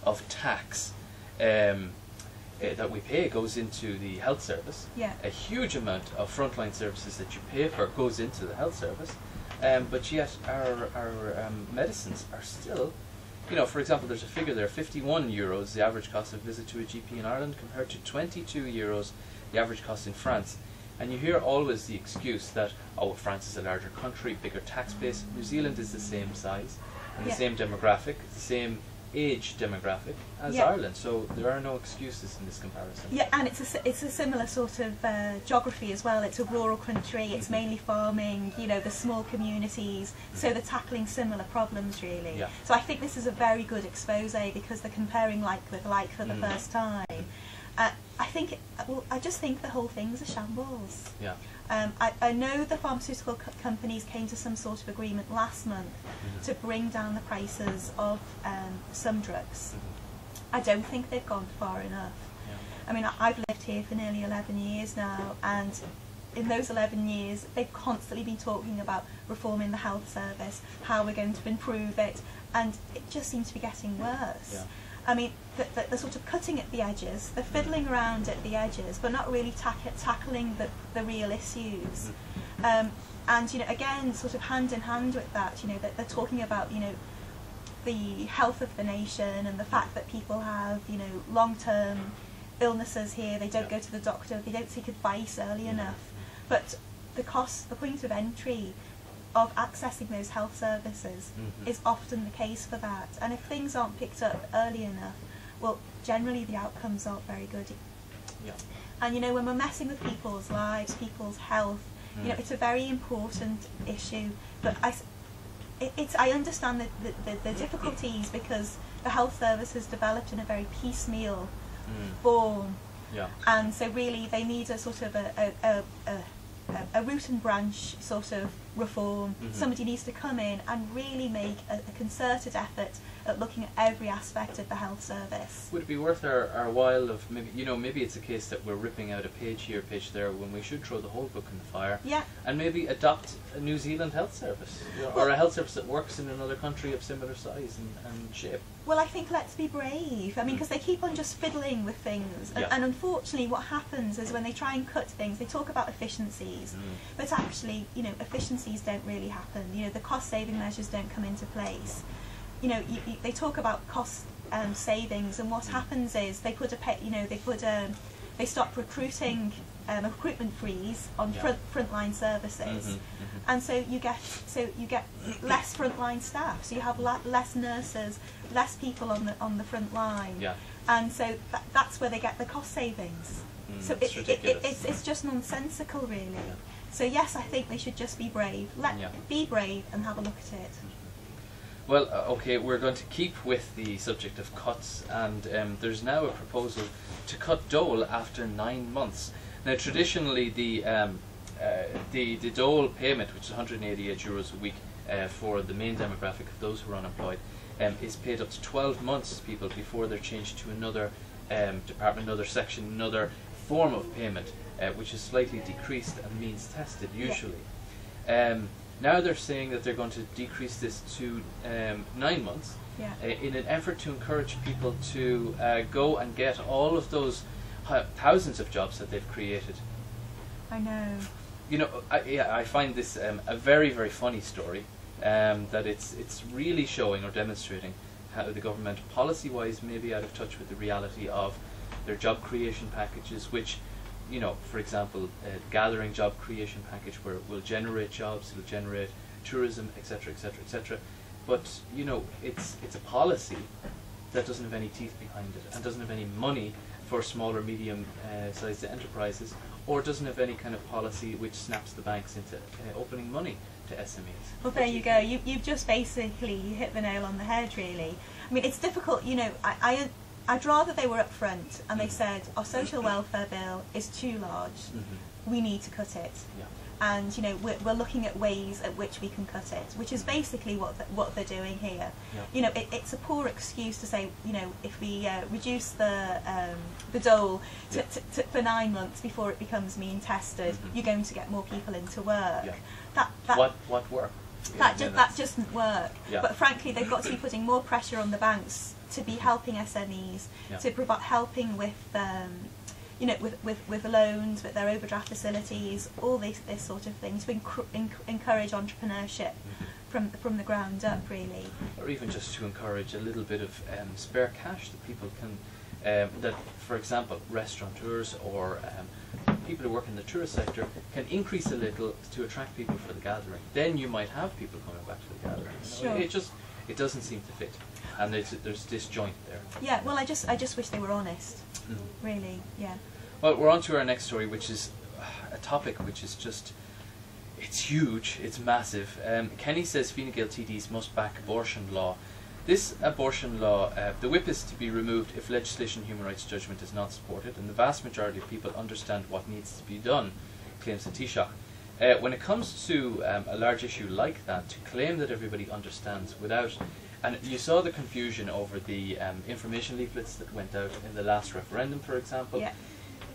of tax that we pay goes into the health service. A huge amount of frontline services that you pay for goes into the health service, but yet our medicines are still, for example, there's a figure there, 51 euros the average cost of a visit to a GP in Ireland, compared to 22 euros the average cost in France. And you hear always the excuse that, France is a larger country, bigger tax base. New Zealand is the same size, and the same demographic, the same age demographic as Ireland, so there are no excuses in this comparison. And it's a similar sort of geography as well. It's a rural country, it's mainly farming, the small communities, so they're tackling similar problems really. So I think this is a very good expose, because they're comparing like with like for the first time. I just think the whole thing's a shambles. I know the pharmaceutical companies came to some sort of agreement last month to bring down the prices of some drugs. I don't think they've gone far enough. I've lived here for nearly 11 years now, and in those 11 years they've constantly been talking about reforming the health service, how we're going to improve it, and it just seems to be getting worse. They're sort of cutting at the edges, they're fiddling around at the edges, but not really tackling the real issues. And again, sort of hand in hand with that, that they're talking about the health of the nation, and the fact that people have long-term illnesses here, they don't go to the doctor, they don't seek advice early enough. But the point of entry of accessing those health services is often the case for that, and if things aren't picked up early enough, well, generally the outcomes aren't very good. And when we're messing with people's lives, people's health, it's a very important issue, but I understand the difficulties, because the health service has developed in a very piecemeal form, and so really they need a sort of a root and branch sort of reform. Somebody needs to come in and really make a concerted effort at looking at every aspect of the health service. Would it be worth our while of maybe, you know, maybe it's a case that we're ripping out a page here, a page there, when we should throw the whole book in the fire, and maybe adopt a New Zealand health service, you know, or a health service that works in another country of similar size and shape? Well, I think let's be brave. I mean, because they keep on just fiddling with things, and unfortunately what happens is when they try and cut things, they talk about efficiencies, but actually, you know, efficiencies don't really happen. You know, the cost-saving measures don't come into place. You know, they talk about cost savings, and what happens is they put they stop recruiting, a recruitment freeze on frontline services, and so you get less frontline staff. So you have less nurses, less people on the front line, and so that's where they get the cost savings. So it's just nonsensical, really. So yes, I think they should just be brave. Be brave and have a look at it. Well, okay, we're going to keep with the subject of cuts, and there's now a proposal to cut dole after 9 months. Now, traditionally, the dole payment, which is €188 a week for the main demographic of those who are unemployed, is paid up to 12 months, people, before they're changed to another department, another section, another form of payment, which is slightly decreased and means tested, usually. Now they're saying that they're going to decrease this to 9 months in an effort to encourage people to go and get all of those thousands of jobs that they've created. I know. You know, I find this a very, very funny story, that it's really showing or demonstrating how the government, policy-wise, may be out of touch with the reality of their job creation packages, which, you know, for example, gathering job creation package where it will generate jobs, it will generate tourism, etc., etc., etc. But, you know, it's a policy that doesn't have any teeth behind it and doesn't have any money for small or medium sized enterprises, or doesn't have any kind of policy which snaps the banks into opening money to SMEs. Well, there you go. You've just basically hit the nail on the head, really. I mean, it's difficult, you know, I'd rather they were upfront and they said, our social welfare bill is too large, we need to cut it. And, you know, we're looking at ways at which we can cut it, which is basically what they're doing here. You know, it's a poor excuse to say, you know, if we reduce the dole for 9 months before it becomes mean tested, you're going to get more people into work. What work? That doesn't work. But frankly, they've got to be putting more pressure on the banks to be helping SMEs, to provide helping with you know, with loans, with their overdraft facilities, all this sort of thing, to encourage entrepreneurship from the ground up, really. Or even just to encourage a little bit of spare cash that people can, that, for example, restaurateurs or people who work in the tourist sector can increase a little to attract people for the gathering. Then you might have people coming back to the gathering. Sure. It doesn't seem to fit, and there's disjoint there. Yeah, well, I just wish they were honest. Really, yeah. Well, we're on to our next story, which is a topic which is just, it's huge, it's massive. Kenny says Fine Gael TDs must back abortion law. This abortion law, the whip is to be removed if legislation human rights judgment is not supported, and the vast majority of people understand what needs to be done, claims the Taoiseach. When it comes to a large issue like that, to claim that everybody understands without, and you saw the confusion over the information leaflets that went out in the last referendum, for example.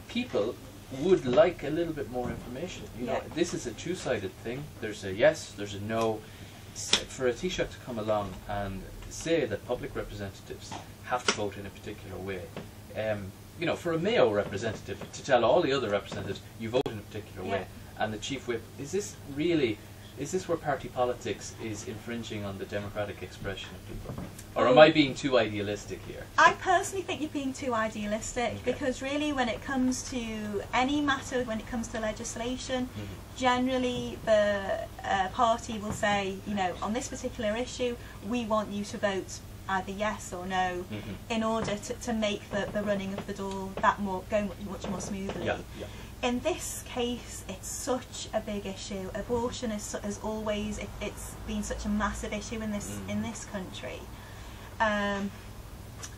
People would like a little bit more information. You know, this is a two-sided thing. There's a yes, there's a no. For a Taoiseach to come along and say that public representatives have to vote in a particular way, you know, for a Mayo representative to tell all the other representatives you vote in a particular way, and the Chief Whip, is this where party politics is infringing on the democratic expression of people? Or am I being too idealistic here? I personally think you're being too idealistic, because really when it comes to any matter, when it comes to legislation, generally the party will say, you know, on this particular issue, we want you to vote either yes or no in order to make the running of the dole go much more smoothly. In this case, it's such a big issue. Abortion is, as always, it's been such a massive issue in this country.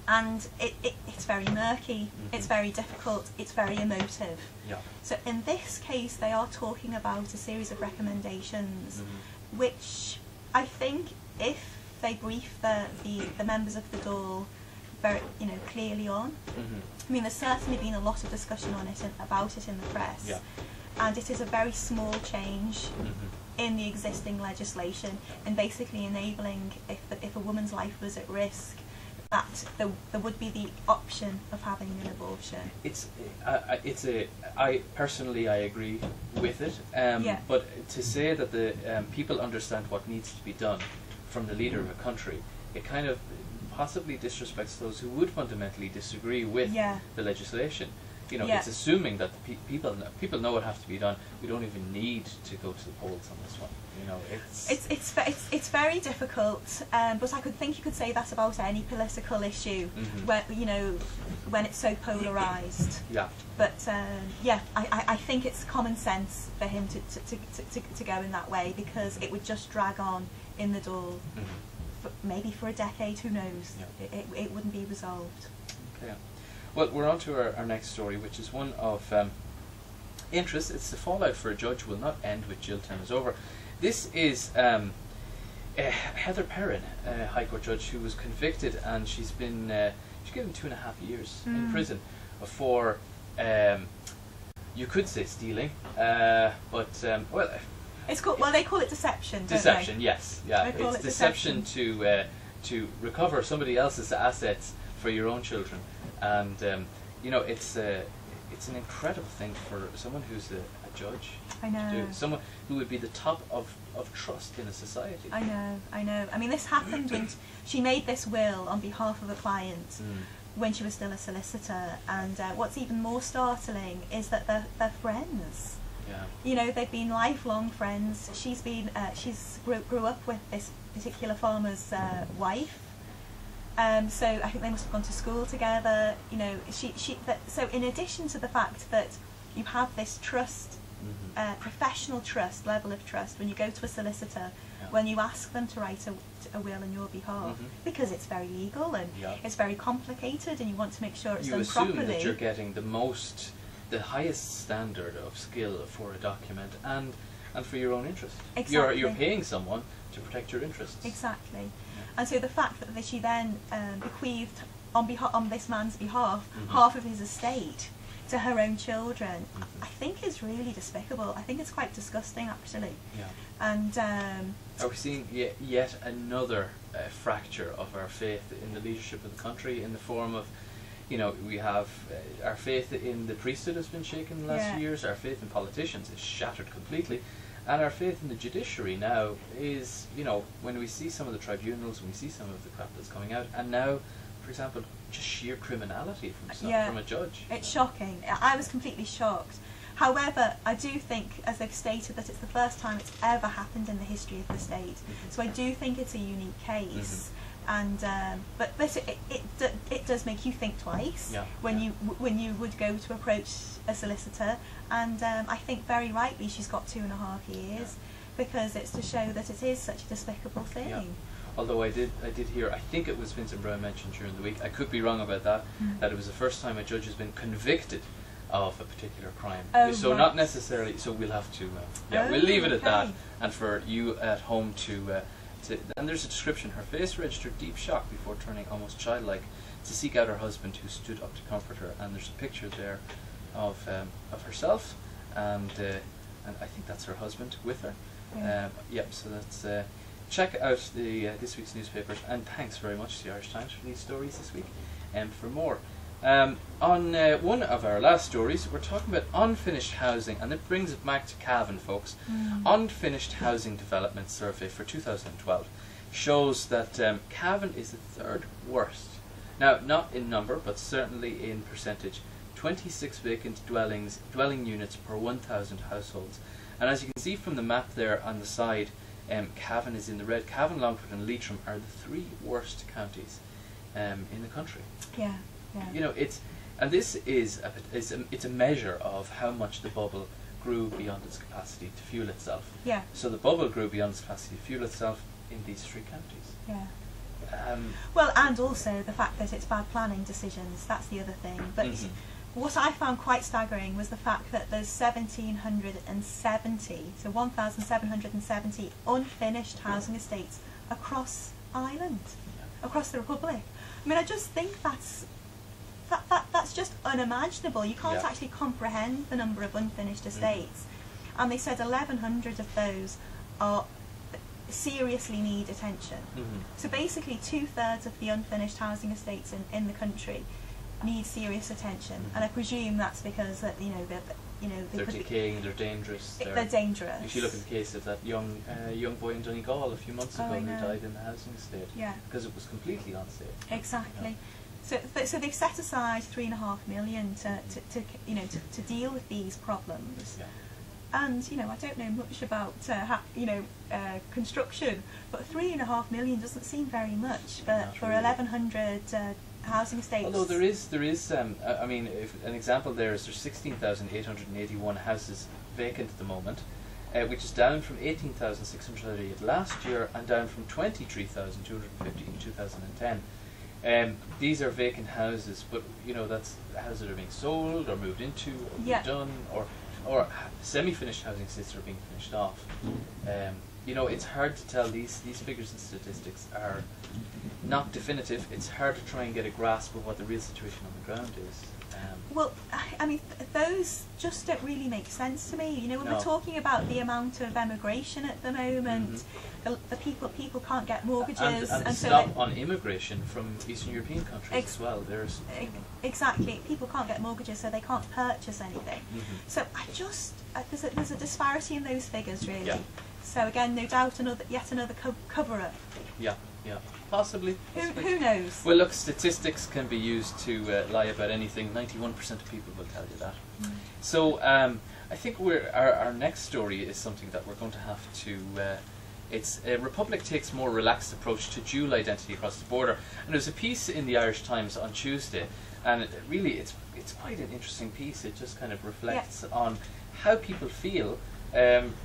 and it's very murky, it's very difficult, it's very emotive. Yeah. So in this case, they are talking about a series of recommendations, which I think, if they brief the members of the Dáil very, clearly on. I mean, there's certainly been a lot of discussion on it about it in the press, and it is a very small change in the existing legislation, and basically enabling, if a woman's life was at risk, that there would be the option of having an abortion. I personally agree with it, but to say that the people understand what needs to be done from the leader of a country, it kind of possibly disrespects those who would fundamentally disagree with the legislation. It's assuming that the people know what has to be done. We don't even need to go to the polls on this one. It's very difficult, but I think you could say that about any political issue, where when it's so polarised. Yeah. But I think it's common sense for him to go in that way, because it would just drag on in the Dáil, maybe for a decade. Who knows? Yeah. It wouldn't be resolved. Okay. Well, we're on to our next story, which is one of interest. It's the fallout for a judge will not end with jail term is over. This is Heather Perrin, a High Court judge who was convicted, and she's been she's given 2.5 years in prison for you could say stealing, but well. It's called, they call it deception. Deception, don't they? Yes, yeah. It's deception to recover somebody else's assets for your own children, and it's an incredible thing for someone who's a judge. I know. To do. Someone who would be the top of trust in a society. I know. I mean, this happened when she made this will on behalf of a client when she was still a solicitor, and what's even more startling is that they're friends. Yeah. They've been lifelong friends. She's grew up with this particular farmer's wife. So I think they must have gone to school together. So in addition to the fact that you have this trust, professional trust, level of trust, when you go to a solicitor, when you ask them to write a will on your behalf, because it's very legal and it's very complicated, and you want to make sure it's done properly. You assume that you're getting the highest standard of skill for a document and for your own interest. Exactly. You're paying someone to protect your interests. Exactly. And so the fact that she then bequeathed on this man's behalf half of his estate to her own children, I think is really despicable. I think it's quite disgusting, actually. Yeah. And are we seeing yet another fracture of our faith in the leadership of the country, in the form of, we have our faith in the priesthood has been shaken in the last few years. Our faith in politicians is shattered completely. And our faith in the judiciary now is, when we see some of the tribunals, when we see some of the crap that's coming out, and now, for example, just sheer criminality from a judge. It's shocking. I was completely shocked. However, I do think, as they've stated, that it's the first time it's ever happened in the history of the state. So I do think it's a unique case. And but it does make you think twice when you would go to approach a solicitor, and I think very rightly she's got 2.5 years, because it's to show that it is such a despicable thing. Yeah. Although I did hear, I think it was Vincent Brown mentioned during the week, I could be wrong about that, that it was the first time a judge has been convicted of a particular crime. So not necessarily, so we'll have to we'll leave it at that, and for you at home to and there's a description: her face registered deep shock before turning almost childlike to seek out her husband, who stood up to comfort her. And there's a picture there of herself, and I think that's her husband with her. So that's check out this week's newspapers, and thanks very much to the Irish Times for these stories this week. For more, on one of our last stories, we're talking about unfinished housing, and it brings it back to Cavan, folks. Unfinished housing development survey for 2012 shows that Cavan is the third worst. Now, not in number, but certainly in percentage. 26 vacant dwelling units per 1,000 households. And as you can see from the map there on the side, Cavan is in the red. Cavan, Longford and Leitrim are the 3 worst counties in the country. Yeah. This is it's a measure of how much the bubble grew beyond its capacity to fuel itself. Yeah. So the bubble grew beyond its capacity to fuel itself in these 3 counties. Yeah. Well, and also the fact that it's bad planning decisions, that's the other thing. But what I found quite staggering was the fact that there's 1,770, so 1,770 unfinished housing estates across Ireland, across the Republic. I mean, I just think that's just unimaginable. You can't actually comprehend the number of unfinished estates. And they said 1,100 of those are seriously need attention. So basically 2/3 of the unfinished housing estates in the country need serious attention, and I presume that's because that they're decaying, they're dangerous. They're dangerous. If you look at the case of that young boy in Donegal a few months ago who died in the housing estate because it was completely unsafe. Exactly. So they've set aside £3.5 million to deal with these problems. And I don't know much about construction, but £3.5 million doesn't seem very much for 1,100 housing estates. Although there is I mean, if an example there's 16,881 houses vacant at the moment, which is down from 18,638 last year and down from 23,250 in 2010. These are vacant houses, but that's houses that are being sold or moved into or redone, or semi-finished housing estates are being finished off. It's hard to tell. These figures and statistics are not definitive. It's hard to try and get a grasp of what the real situation on the ground is. Well, I mean, those just don't really make sense to me. When we're talking about the amount of emigration at the moment, the people can't get mortgages, and the so stop on immigration from Eastern European countries as well. There's exactly, people can't get mortgages, so they can't purchase anything. So there's a disparity in those figures, really. Yeah. So again, no doubt yet another cover-up. Yeah. Possibly. Who knows? Well, look, statistics can be used to lie about anything. 91% of people will tell you that. So I think our next story is something that we're going to have to. It's Republic takes more relaxed approach to dual identity across the border, and there's a piece in the Irish Times on Tuesday, and it's quite an interesting piece. It just kind of reflects on how people feel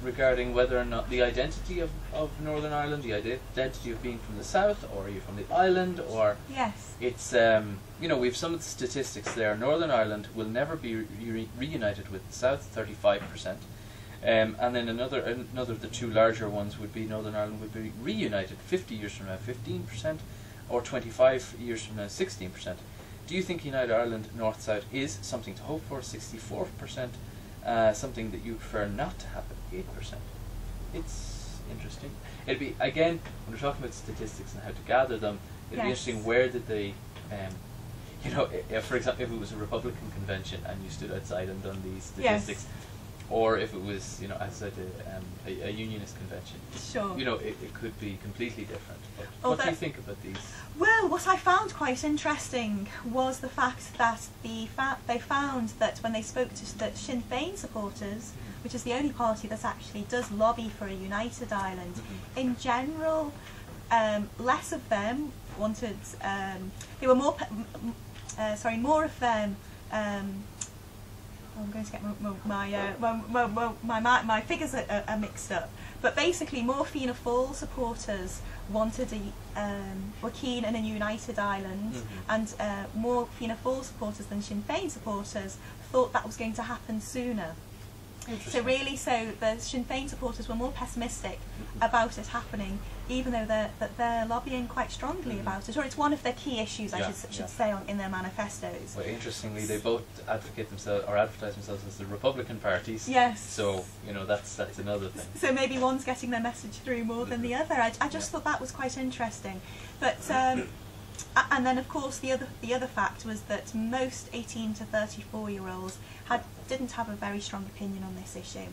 regarding whether or not the identity of Northern Ireland, the identity of being from the south, or are you from the island, or it's we have some of the statistics there. Northern Ireland will never be reunited with the south, 35%, and then another of the two larger ones would be Northern Ireland would be reunited 50 years from now, 15%, or 25 years from now, 16%. Do you think United Ireland North-South is something to hope for? 64%. Something that you prefer not to happen, 8%. It's interesting. It'd be, again, when we're talking about statistics and how to gather them, it'd be interesting, where did they, if, for example, if it was a Republican convention and you stood outside and done these statistics, or if it was, as I did, a unionist convention. Sure. It could be completely different. But what do you think about these? Well, what I found quite interesting was the fact that they found that when they spoke to the Sinn Féin supporters, which is the only party that actually does lobby for a united Ireland, in general, less of them wanted. They were more of them. I'm going to get my figures are mixed up, but basically more Fianna Fáil supporters were keen in a united Ireland, and more Fianna Fáil supporters than Sinn Féin supporters thought that was going to happen sooner. So the Sinn Féin supporters were more pessimistic about it happening, even though they're lobbying quite strongly about it, or it's one of their key issues, I should say, in their manifestos. Well, interestingly, they both advocate themselves or advertise themselves as the Republican parties. Yes. So that's another thing. So maybe one's getting their message through more than the other. I just thought that was quite interesting, but. And then, of course, the other fact was that most 18 to 34-year-olds didn't have a very strong opinion on this issue.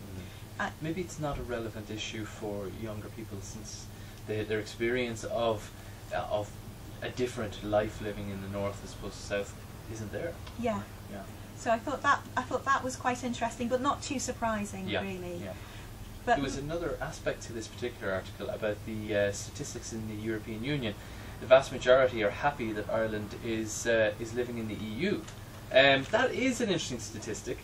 Maybe it's not a relevant issue for younger people, since their experience of a different life living in the north as opposed to south isn't there. Yeah. So I thought that was quite interesting, but not too surprising, really. Yeah. But there was another aspect to this particular article about the statistics in the European Union. The vast majority are happy that Ireland is living in the EU. That is an interesting statistic.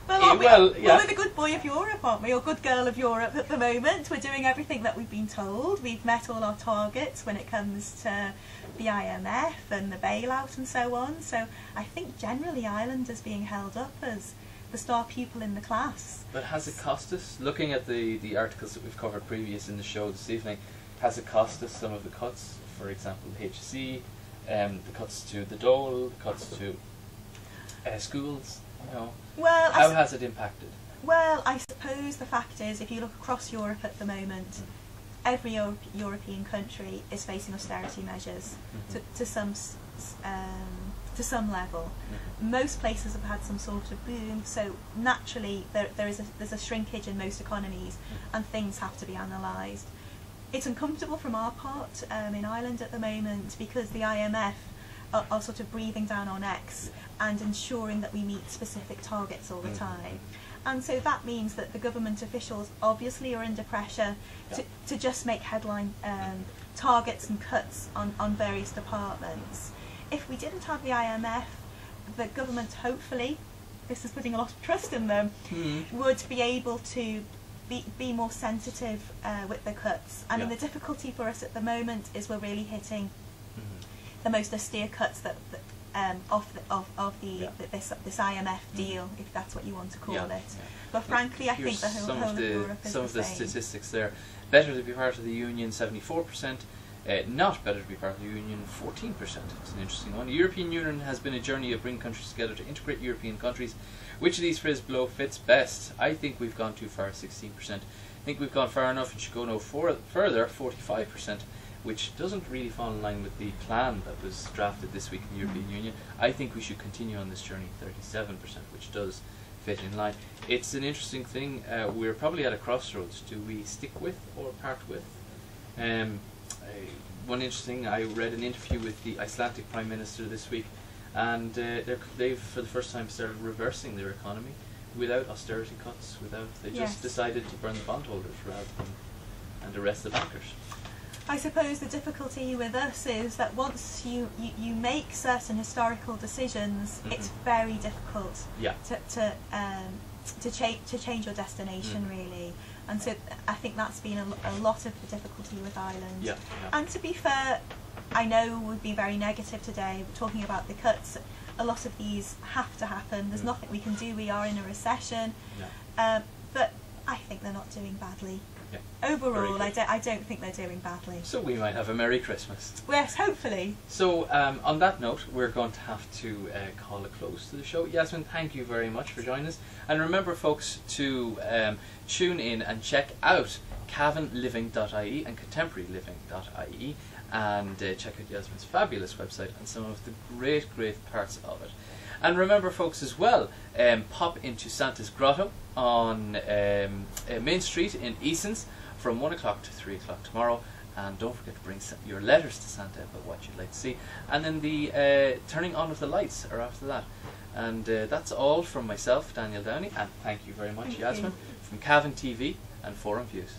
Well, well, yeah. we're the good boy of Europe, aren't we? Or good girl of Europe at the moment. We're doing everything that we've been told. We've met all our targets when it comes to the IMF and the bailout and so on. So I think generally Ireland is being held up as the star pupil in the class. But has it cost us? Looking at the articles that we've covered previous in the show this evening, has it cost us some of the cuts? For example, the HSE, the cuts to the dole, the cuts to schools, you know. Well, how has it impacted? Well, I suppose the fact is, if you look across Europe at the moment, every European country is facing austerity measures to some level. Most places have had some sort of boom, so naturally there's a shrinkage in most economies, and things have to be analysed. It's uncomfortable from our part in Ireland at the moment, because the IMF are sort of breathing down our necks and ensuring that we meet specific targets all the time. And so that means that the government officials obviously are under pressure to just make headline targets and cuts on various departments. If we didn't have the IMF, the government, hopefully, this is putting a lot of trust in them, would be able to be more sensitive with the cuts. I mean, the difficulty for us at the moment is we're really hitting the most austere cuts that this IMF deal, if that's what you want to call it. But frankly, I think the whole of Europe is some of the same. statistics there. Better to be part of the Union, 74%. Not better to be part of the Union, 14%. It's an interesting one. The European Union has been a journey of bringing countries together to integrate European countries. Which of these phrases below fits best? I think we've gone too far, 16%. I think we've gone far enough and should go no further, 45%, which doesn't really fall in line with the plan that was drafted this week in the European Union. I think we should continue on this journey, 37%, which does fit in line. It's an interesting thing. We're probably at a crossroads. Do we stick with or part with? One interesting, I read an interview with the Icelandic Prime Minister this week, and they've for the first time started reversing their economy without austerity cuts, they just decided to burn the bondholders rather than and arrest the bankers. I suppose the difficulty with us is that once you make certain historical decisions, it's very difficult to change your destination really. And so I think that's been a lot of the difficulty with Ireland. And to be fair, I know we'd be very negative today talking about the cuts. A lot of these have to happen. There's nothing we can do. We are in a recession. But I think they're not doing badly. Overall, I don't think they're doing badly. So we might have a Merry Christmas. Yes, hopefully. So on that note, we're going to have to call a close to the show. Yasmin, thank you very much for joining us. And remember, folks, to tune in and check out cavanliving.ie and contemporaryliving.ie, and check out Yasmin's fabulous website and some of the great parts of it. And remember, folks, as well, pop into Santa's Grotto on Main Street in EASON from 1 o'clock to 3 o'clock tomorrow. And don't forget to bring your letters to Santa about what you'd like to see. And then the turning on of the lights are after that. And that's all from myself, Daniel Downey, and thank you very much, Yasmin, from Cavan TV and Forum Views.